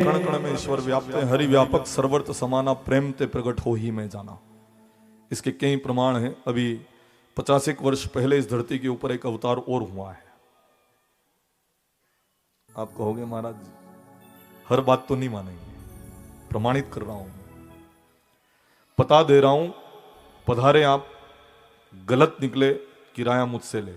कण कण में ईश्वर व्याप्त है, हरि व्यापक सर्वर्थ समाना, प्रेम ते प्रगट हो ही मैं जाना। इसके कई प्रमाण हैं। अभी 50 वर्ष पहले इस धरती के ऊपर एक अवतार और हुआ है। आप कहोगे महाराज हर बात तो नहीं मानेंगे, प्रमाणित कर रहा हूं, पता दे रहा हूं, पधारे आप, गलत निकले किराया मुझसे ले।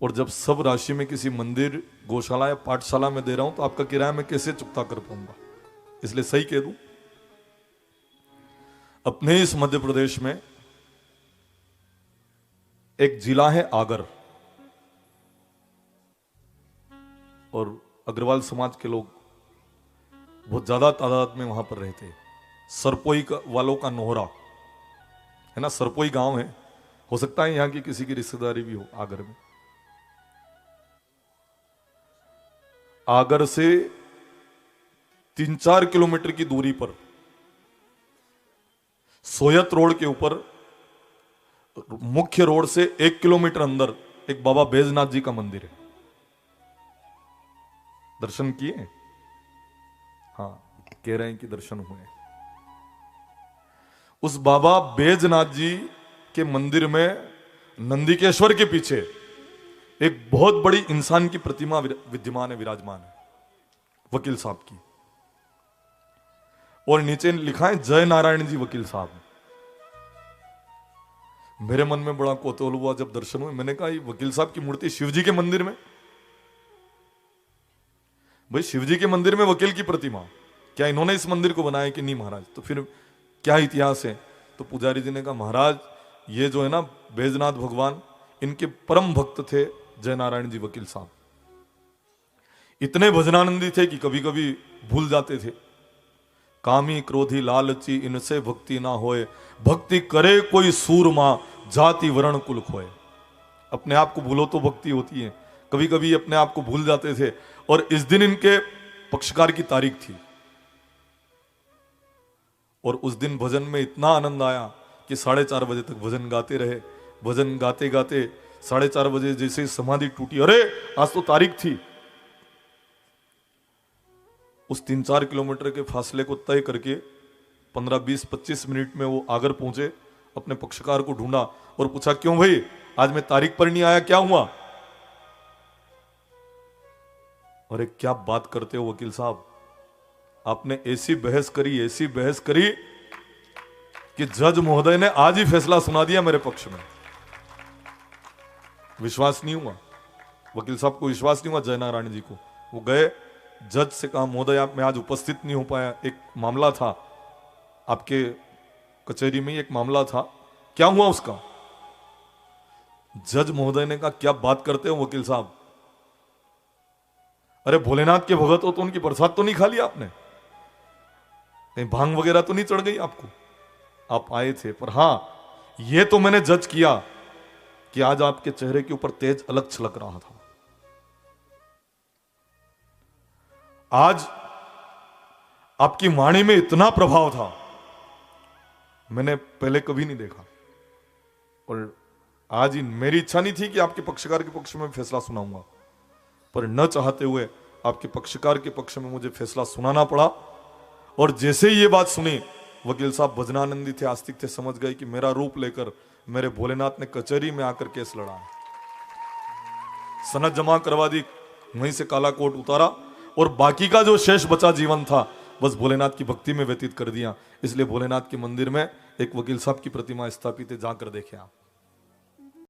और जब सब राशि में किसी मंदिर, गौशाला या पाठशाला में दे रहा हूं तो आपका किराया मैं कैसे चुकता कर पाऊंगा, इसलिए सही कह दूं। अपने इस मध्य प्रदेश में एक जिला है आगर, और अग्रवाल समाज के लोग बहुत ज्यादा तादाद में वहां पर रहते हैं। सरपोई वालों का नोहरा है ना, सरपोई गांव है, हो सकता है यहां की किसी की रिश्तेदारी भी हो आगर में। आगर से 3-4 किलोमीटर की दूरी पर सोयत रोड के ऊपर, मुख्य रोड से 1 किलोमीटर अंदर एक बाबा बैजनाथ जी का मंदिर है। दर्शन किए? हाँ, कह रहे हैं कि दर्शन हुए। उस बाबा बैजनाथ जी के मंदिर में नंदिकेश्वर के पीछे एक बहुत बड़ी इंसान की प्रतिमा विद्यमान है, विराजमान है, वकील साहब की। और नीचे लिखा है जय नारायण जी वकील साहब। मेरे मन में बड़ा कौतूहल हुआ जब दर्शन हुए। मैंने कहा ये वकील साहब की मूर्ति शिव जी के मंदिर में? भाई शिव जी के मंदिर में वकील की प्रतिमा, क्या इन्होंने इस मंदिर को बनाया कि नहीं महाराज? तो फिर क्या इतिहास है? तो पुजारी जी ने कहा महाराज ये जो है ना बैजनाथ भगवान, इनके परम भक्त थे जय नारायण जी वकील साहब। इतने भजनानंदी थे कि कभी कभी भूल जाते थे। कामी क्रोधी लालची इनसे भक्ति ना होए, भक्ति करे कोई सूरमा, जाति वर्ण कुल खोए। अपने आप को भूलो तो भक्ति होती है, कभी कभी अपने आप को भूल जाते थे। और इस दिन इनके पक्षकार की तारीख थी, और उस दिन भजन में इतना आनंद आया कि 4:30 बजे तक भजन गाते रहे। भजन गाते गाते 4:30 बजे जैसे समाधि टूटी, अरे आज तो तारीख थी। उस 3-4 किलोमीटर के फासले को तय करके 15, 20, 25 मिनट में वो आगर पहुंचे, अपने पक्षकार को ढूंढा और पूछा क्यों भाई आज मैं तारीख पर नहीं आया, क्या हुआ? अरे क्या बात करते हो वकील साहब, आपने ऐसी बहस करी कि जज महोदय ने आज ही फैसला सुना दिया मेरे पक्ष में। विश्वास नहीं हुआ वकील साहब को, विश्वास नहीं हुआ जय नारायण जी को। वो गए, जज से कहा महोदय आप मैं आज उपस्थित नहीं हो पाया, एक मामला था आपके कचहरी में, एक मामला था, क्या हुआ उसका? जज महोदय ने कहा क्या बात करते हो वकील साहब, अरे भोलेनाथ के भगत हो तो उनकी प्रसाद तो नहीं खा लिया आपने? कहीं भांग वगैरह तो नहीं चढ़ गई आपको? आप आए थे, पर हां यह तो मैंने जज किया कि आज आपके चेहरे के ऊपर तेज अलग छलक रहा था। आज आपकी वाणी में इतना प्रभाव था, मैंने पहले कभी नहीं देखा। और आज ही मेरी इच्छा नहीं थी कि आपके पक्षकार के पक्ष में फैसला सुनाऊंगा, पर न चाहते हुए आपके पक्षकार के पक्ष में मुझे फैसला सुनाना पड़ा। और जैसे ही ये बात सुनी, वकील साहब भजनानंदी थे, आस्तिक थे, समझ गए कि मेरा रूप लेकर मेरे भोलेनाथ ने कचहरी में आकर केस लड़ा है। सनद जमा करवा दी, वहीं से काला कोट उतारा, और बाकी का जो शेष बचा जीवन था बस भोलेनाथ की भक्ति में व्यतीत कर दिया। इसलिए भोलेनाथ के मंदिर में एक वकील साहब की प्रतिमा स्थापित है, जाकर देखें आप।